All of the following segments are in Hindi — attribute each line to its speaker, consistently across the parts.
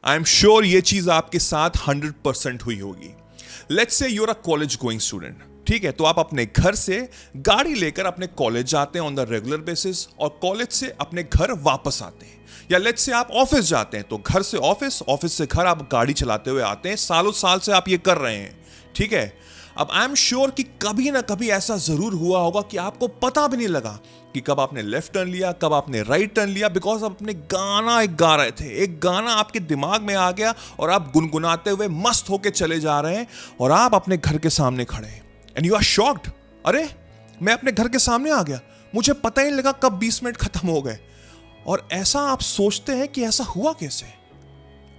Speaker 1: आई एम श्योर ये चीज आपके साथ 100% हुई होगी। Let's say you are a college going student, ठीक है, तो आप अपने घर से गाड़ी लेकर अपने कॉलेज जाते हैं ऑन द रेगुलर बेसिस और कॉलेज से अपने घर वापस आते हैं। या लेट्स से आप ऑफिस जाते हैं तो घर से ऑफिस, ऑफिस से घर आप गाड़ी चलाते हुए आते हैं। सालों साल से आप ये कर रहे हैं, ठीक है। अब आई एम श्योर कि कभी ना कभी ऐसा जरूर हुआ होगा कि आपको पता भी नहीं लगा कि कब आपने लेफ्ट टर्न लिया, कब आपने राइट टर्न लिया, बिकॉज आप अपने गाना एक गा रहे थे, एक गाना आपके दिमाग में आ गया और आप गुनगुनाते हुए मस्त होके चले जा रहे हैं और आप अपने घर के सामने खड़े हैं एंड यू आर शॉक्ड। अरे मैं अपने घर के सामने आ गया, मुझे पता ही नहीं लगा कब 20 मिनट खत्म हो गए। और ऐसा आप सोचते हैं कि ऐसा हुआ कैसे,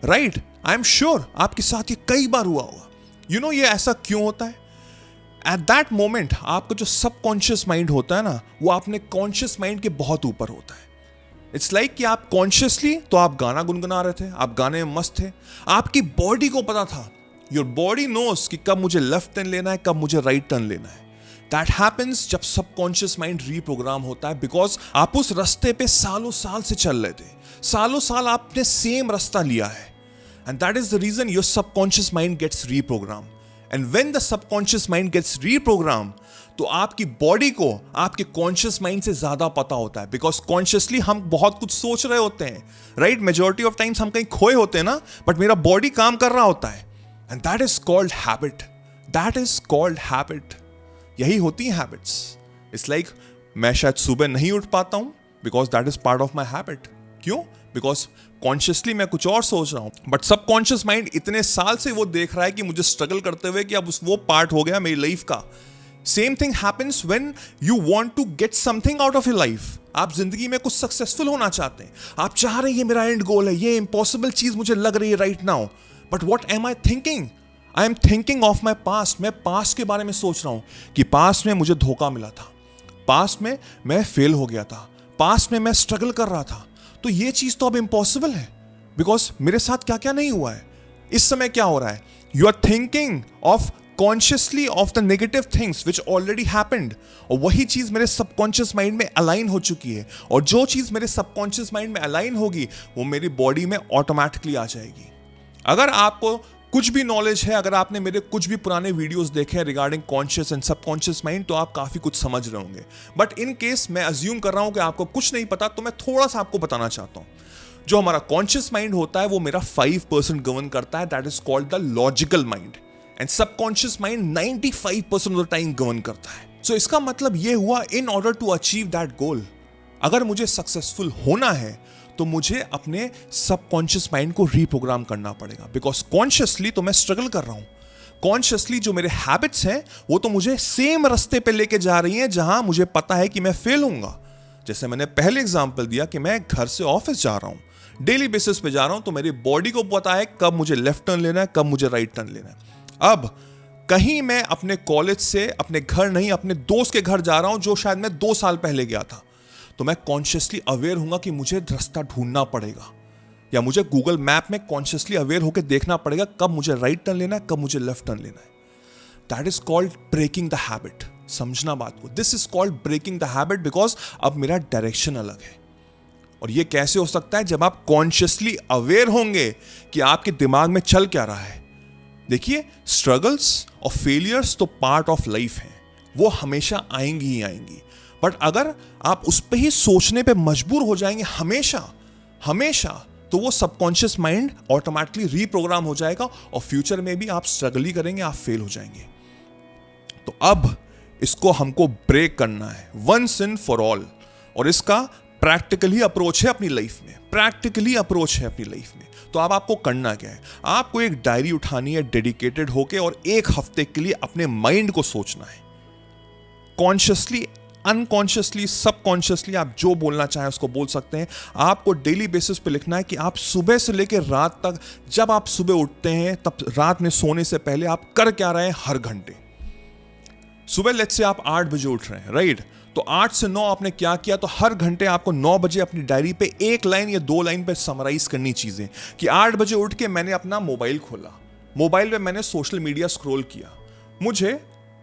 Speaker 1: राइट? आई एम श्योर आपके साथ ये कई बार हुआ होगा। यू नो ये ऐसा क्यों होता है? एट दैट मोमेंट आपका जो सबकॉन्शियस माइंड होता है ना, वो अपने कॉन्शियस माइंड के बहुत ऊपर होता है। इट्स लाइक कि आप कॉन्शियसली तो आप गाना गुनगुना रहे थे, आप गाने में मस्त थे, आपकी बॉडी को पता था, योर बॉडी नोस कि कब मुझे लेफ्ट टर्न लेना है, कब मुझे राइट टर्न लेना है। दैट हैपेंस जब सबकॉन्शियस माइंड रीप्रोग्राम होता है, बिकॉज आप उस रास्ते पे सालों साल से चल रहे थे, सालों साल आपने सेम रास्ता लिया है and that is the reason your subconscious mind gets reprogram. And when the subconscious mind gets reprogram तो आपकी बॉडी को आपके कॉन्शियस माइंड से ज्यादा पता होता है, बिकॉज कॉन्शियसली हम बहुत कुछ सोच रहे होते हैं, राइट? मेजॉरिटी ऑफ टाइम्स हम कहीं खोए होते हैं ना, बट मेरा बॉडी काम कर रहा होता है and that is called habit. That is called habit. यही होती है हैबिट्स। इट्स लाइक मैं शायद सुबह नहीं उठ पाता हूं because that is part of my habit. क्यों? बिकॉज कॉन्शियसली मैं कुछ और सोच रहा हूं, बट सबकॉन्शियस माइंड इतने साल से वो देख रहा है कि मुझे स्ट्रगल करते हुए कि अब वो पार्ट हो गया मेरी लाइफ का। Same thing happens when you want to get something out of your life. आप जिंदगी में कुछ सक्सेसफुल होना चाहते हैं, आप चाह रहे हैं ये मेरा एंड गोल है, ये इम्पॉसिबल चीज मुझे लग रही है right now, but what am I thinking? I am thinking of my past. मैं पास्ट के बारे में सोच रहा हूं कि पास्ट में मुझे धोखा मिला था, पास्ट में मैं फेल हो गया था, पास्ट में मैं स्ट्रगल कर रहा था, तो ये चीज तो अब इम्पॉसिबल है बिकॉज मेरे साथ क्या क्या नहीं हुआ है। इस समय क्या हो रहा है? You are thinking of consciously of the negative things which already happened, और वही चीज मेरे सबकॉन्शियस माइंड में अलाइन हो चुकी है, और जो चीज मेरे सबकॉन्शियस माइंड में अलाइन होगी वो मेरी बॉडी में ऑटोमेटिकली आ जाएगी। अगर आपको कुछ भी नॉलेज है, अगर आपने मेरे कुछ भी पुराने वीडियोस देखे हैं regarding conscious and subconscious mind, तो आप काफी कुछ समझ रहे होंगे। बट इन केस मैं अज्यूम कर रहा हूं कि आपको कुछ नहीं पता, तो मैं थोड़ा सा आपको बताना चाहता हूं। जो हमारा कॉन्शियस माइंड होता है वो मेरा 5% गवर्न करता है, that is called the logical mind, and subconscious mind 95% of the time govern करता है। सो इसका मतलब ये हुआ, in order to achieve that goal, अगर मुझे सक्सेसफुल होना है तो मुझे अपने सबकॉन्शियस माइंड को रीप्रोग्राम करना पड़ेगा, बिकॉज कॉन्शियसली तो मैं स्ट्रगल कर रहा हूं, कॉन्शियसली जो मेरे हैबिट्स हैं वो तो मुझे सेम रास्ते पे लेके जा रही हैं जहां मुझे पता है कि मैं फेल होऊंगा। जैसे मैंने पहले एग्जांपल दिया कि मैं घर से ऑफिस जा रहा हूं, डेली बेसिस पे जा रहा हूं, तो मेरी बॉडी को पता है कब मुझे लेफ्ट टर्न लेना है, कब मुझे राइट टर्न लेना है। अब कहीं मैं अपने कॉलेज से अपने घर नहीं, अपने दोस्त के घर जा रहा हूं जो शायद मैं 2 साल पहले गया था, तो मैं कॉन्शियसली अवेयर हूंगा कि मुझे रास्ता ढूंढना पड़ेगा, या मुझे गूगल मैप में कॉन्शियसली अवेयर होकर देखना पड़ेगा कब मुझे राइट टर्न लेना है, कब मुझे लेफ्ट टर्न लेना है। That is called breaking the habit. समझना बात को, this is called breaking the habit, because अब मेरा डायरेक्शन अलग है। और ये कैसे हो सकता है? जब आप कॉन्शियसली अवेयर होंगे कि आपके दिमाग में चल क्या रहा है। देखिए, स्ट्रगल्स और फेलियर्स तो पार्ट ऑफ लाइफ हैं, वो हमेशा आएंगी ही आएंगी, बट अगर आप उस पर ही सोचने पे मजबूर हो जाएंगे हमेशा हमेशा, तो वो सबकॉन्शियस माइंड ऑटोमेटिकली रीप्रोग्राम हो जाएगा और फ्यूचर में भी आप स्ट्रगल ही करेंगे, आप फेल हो जाएंगे। तो अब इसको हमको ब्रेक करना है वंस एंड फॉर ऑल, और इसका प्रैक्टिकली अप्रोच है अपनी लाइफ में, प्रैक्टिकली अप्रोच है अपनी लाइफ में। तो अब आपको करना क्या है? आपको एक डायरी उठानी है डेडिकेटेड होके, और 1 हफ्ते के लिए अपने माइंड को सोचना है, कॉन्शियसली, अनकॉन्शियसली, सबकॉन्शियसली, आप जो बोलना चाहें उसको बोल सकते हैं। आपको डेली बेसिस पे लिखना है कि आप सुबह से लेकर रात तक, जब आप सुबह उठते हैं तब रात में सोने से पहले आप कर क्या रहे हैं हर घंटे। सुबह लेट्स से आप 8 बजे उठ रहे हैं, राइट? तो 8 से 9 आपने क्या किया, तो हर घंटे आपको 9 बजे अपनी डायरी पे 1 लाइन या 2 लाइन पे समराइज करनी चीजें, कि 8 बजे उठ के मैंने अपना मोबाइल खोला, मोबाइल पे मैंने सोशल मीडिया स्क्रॉल किया, मुझे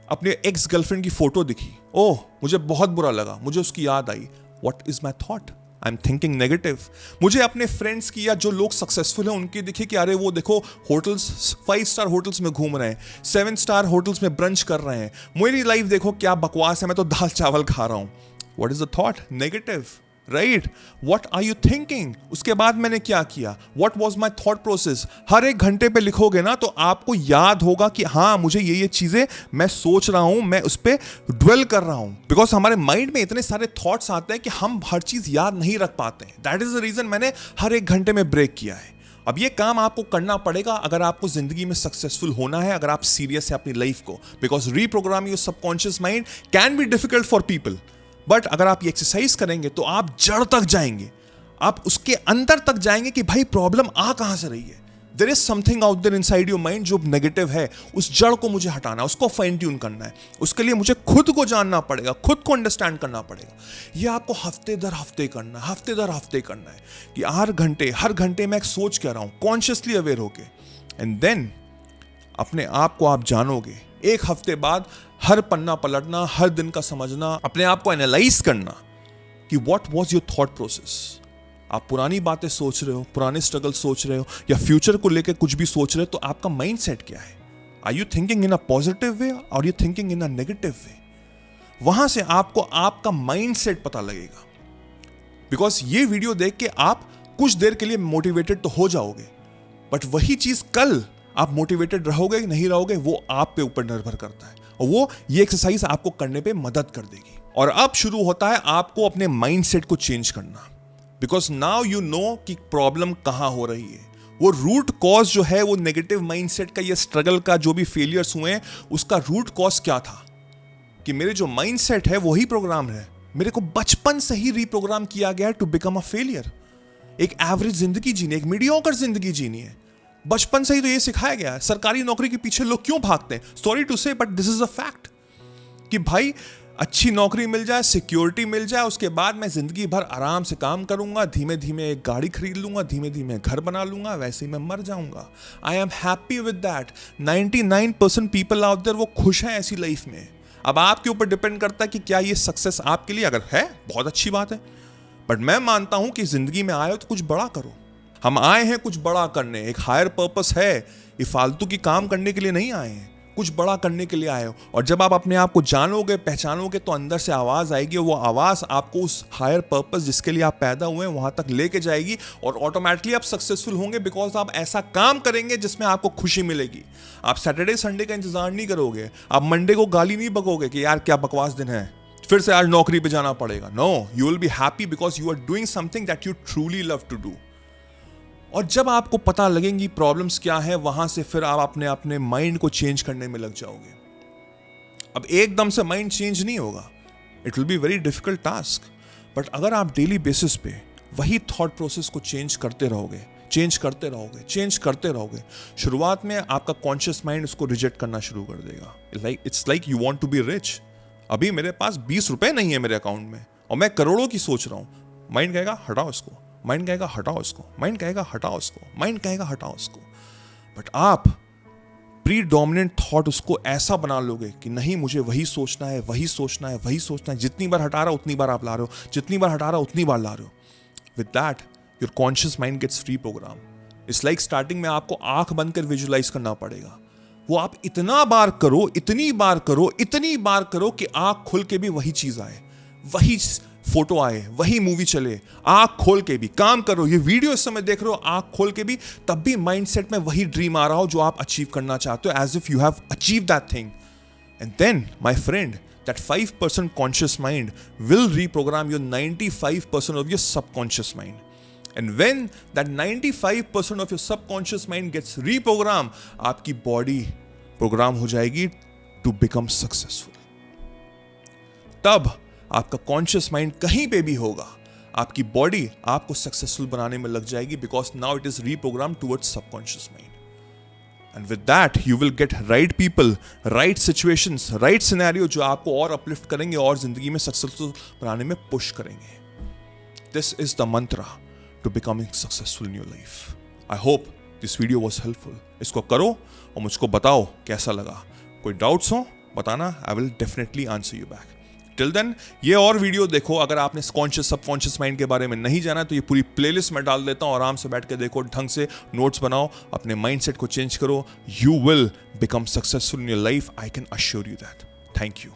Speaker 1: अपने एक्स गर्लफ्रेंड की फोटो दिखी, ओह मुझे बहुत बुरा लगा, मुझे उसकी याद आई, what is my thought, I am thinking negative. मुझे अपने फ्रेंड्स की या जो लोग सक्सेसफुल हैं उनकी देखिए कि अरे वो देखो होटल्स 5 स्टार होटल्स में घूम रहे हैं, 7 स्टार होटल्स में ब्रंच कर रहे हैं, मेरी लाइफ देखो क्या बकवास है, मैं तो दाल चावल खा रहा हूँ। What is the thought? Negative, right? What are you thinking? उसके बाद मैंने क्या किया? What was my thought process? हर एक घंटे पे लिखोगे ना तो आपको याद होगा कि हाँ मुझे ये चीजें मैं सोच रहा हूं, मैं उस पर ड्वेल कर रहा हूं। बिकॉज हमारे माइंड में इतने सारे थॉट्स आते हैं कि हम हर चीज याद नहीं रख पाते हैं। दैट इज द रीजन मैंने हर एक घंटे में ब्रेक किया है। अब ये काम आपको करना पड़ेगा अगर आपको जिंदगी में सक्सेसफुल होना है, अगर आप सीरियस है अपनी लाइफ को। Because reprogramming your subconscious mind can be difficult for people, but अगर आप ये एक्सरसाइज करेंगे तो आप जड़ तक जाएंगे, आप उसके अंदर तक जाएंगे कि भाई प्रॉब्लम आ कहां से रही है। There is something out there inside your mind जो नेगेटिव है, उस जड़ को मुझे हटाना है, उसको फाइन ट्यून करना है। उसके लिए मुझे खुद को जानना पड़ेगा, खुद को अंडरस्टैंड करना पड़ेगा। ये आपको हफ्ते दर हफ्ते करना है, हफ्ते दर हफ्ते करना है कि हर घंटे में एक सोच क्या रहा हूं, कॉन्शियसली अवेयर होके। एंड देन अपने आप को आप जानोगे। एक हफ्ते बाद हर पन्ना पलटना, हर दिन का समझना, अपने आप को एनालाइज करना कि what was your thought process. आप पुरानी बातें सोच रहे हो, पुराने स्ट्रगल सोच रहे हो, या फ्यूचर को लेकर कुछ भी सोच रहे हो, तो आपका माइंड सेट क्या है? Are you thinking in a positive way और you thinking in a negative way? वहां से आपको आपका माइंड सेट पता लगेगा। बिकॉज ये वीडियो देख के आप कुछ देर के लिए मोटिवेटेड तो हो जाओगे, बट वही चीज कल आप मोटिवेटेड रहोगे नहीं रहोगे वो आप पे ऊपर निर्भर करता है, और वो ये एक्सरसाइज आपको करने पे मदद कर देगी। और अब शुरू होता है आपको अपने माइंडसेट को चेंज करना। बिकॉज नाउ यू नो कि प्रॉब्लम कहां हो रही है। वो रूट कॉज जो है, वो नेगेटिव माइंडसेट का, ये स्ट्रगल का, जो भी फेलियर्स हुए हैं, उसका रूट कॉज क्या था? कि मेरे जो माइंडसेट है वही प्रोग्राम है। मेरे को बचपन से ही रीप्रोग्राम किया गया है टू बिकम अ फेलियर। एक एवरेज जिंदगी जीनी, एक मीडियोकर जिंदगी जीनी है। बचपन से ही तो ये सिखाया गया है। सरकारी नौकरी के पीछे लोग क्यों भागते हैं? सॉरी टू से but this is a fact कि भाई अच्छी नौकरी मिल जाए, सिक्योरिटी मिल जाए, उसके बाद मैं जिंदगी भर आराम से काम करूंगा, धीमे धीमे एक गाड़ी खरीद लूंगा, धीमे धीमे घर बना लूंगा, वैसे ही मैं मर जाऊंगा। I am happy with that. 99% people out there वो खुश हैं ऐसी लाइफ में। अब आपके ऊपर डिपेंड करता है कि क्या ये सक्सेस आपके लिए अगर है, बहुत अच्छी बात है, बट मैं मानता हूं कि जिंदगी में आए हो तो कुछ बड़ा करो। हम आए हैं कुछ बड़ा करने, एक हायर पर्पस है। ये फालतू की काम करने के लिए नहीं आए हैं, कुछ बड़ा करने के लिए आए हो। और जब आप अपने आप को जानोगे, पहचानोगे, तो अंदर से आवाज आएगी, वो आवाज आपको उस हायर पर्पस जिसके लिए आप पैदा हुए हैं वहां तक लेके जाएगी, और ऑटोमेटिकली आप सक्सेसफुल होंगे। बिकॉज आप ऐसा काम करेंगे जिसमें आपको खुशी मिलेगी। आप सैटरडे संडे का इंतजार नहीं करोगे, आप मंडे को गाली नहीं बकोगे कि यार क्या बकवास दिन है, फिर से आज नौकरी पे जाना पड़ेगा। No, you will be happy because you are doing something that you truly love to do. और जब आपको पता लगेंगी प्रॉब्लम्स क्या है, वहां से फिर आप अपने माइंड को चेंज करने में लग जाओगे। अब एकदम से माइंड चेंज नहीं होगा, it will be very difficult task, but अगर आप डेली बेसिस पे वही थॉट प्रोसेस को चेंज करते रहोगे, शुरुआत में आपका कॉन्शियस माइंड उसको रिजेक्ट करना शुरू कर देगा। It's like you want to be rich. अभी मेरे पास 20 रुपए नहीं है मेरे अकाउंट में और मैं करोड़ों की सोच रहा हूं। माइंड कहेगा हटाओ इसको, माइंड कहेगा हटाओ इसको, माइंड कहेगा हटाओ इसको, माइंड कहेगा हटाओ इसको। बट आप प्रीडोमिनेंट थॉट उसको ऐसा बना लोगे कि नहीं, मुझे वही सोचना है, वही सोचना है, वही सोचना है। जितनी बार हटा रहा उतनी बार आप ला रहे हो, जितनी बार हटा रहा उतनी बार ला रहे हो। With that your conscious mind gets reprogram. It's like starting में आपको आंख बंद कर विजुअलाइज करना पड़ेगा। वो आप इतना बार करो, इतनी बार करो, इतनी बार करो कि आंख खोल के भी वही चीज आए, वही फोटो आए, वही मूवी चले। आंख खोल के भी काम करो। ये वीडियो इस समय देख रहे हो, आंख खोल के भी, तब भी माइंडसेट में वही ड्रीम आ रहा हो जो आप अचीव करना चाहते हो, as if you have achieve that thing. And then my friend, that 5% conscious mind will reprogram your 95% of your subconscious mind. And when that 95% of your subconscious mind gets reprogrammed, आपकी बॉडी प्रोग्राम हो जाएगी to become successful. तब आपका कॉन्शियस माइंड कहीं पे भी होगा, आपकी बॉडी आपको सक्सेसफुल बनाने में लग जाएगी, because now it is reprogram towards subconscious mind. And with that you will get right people, right situations, right scenario जो आपको और अपलिफ्ट करेंगे और जिंदगी में सक्सेसफुल बनाने में पुश करेंगे. This is the mantra to becoming successful in your life. I hope this video was helpful. इसको करो और मुझको बताओ कैसा लगा. कोई डाउट्स हो बताना, I will definitely answer you back. Till then ये और वीडियो देखो। अगर आपने कॉन्शियस सबकॉन्शियस माइंड के बारे में नहीं जाना तो ये पूरी प्लेलिस्ट में डाल देता हूं, आराम से बैठ के देखो, ढंग से नोट्स बनाओ, अपने माइंडसेट को चेंज करो। You will become successful in your life, I can assure you that. Thank you.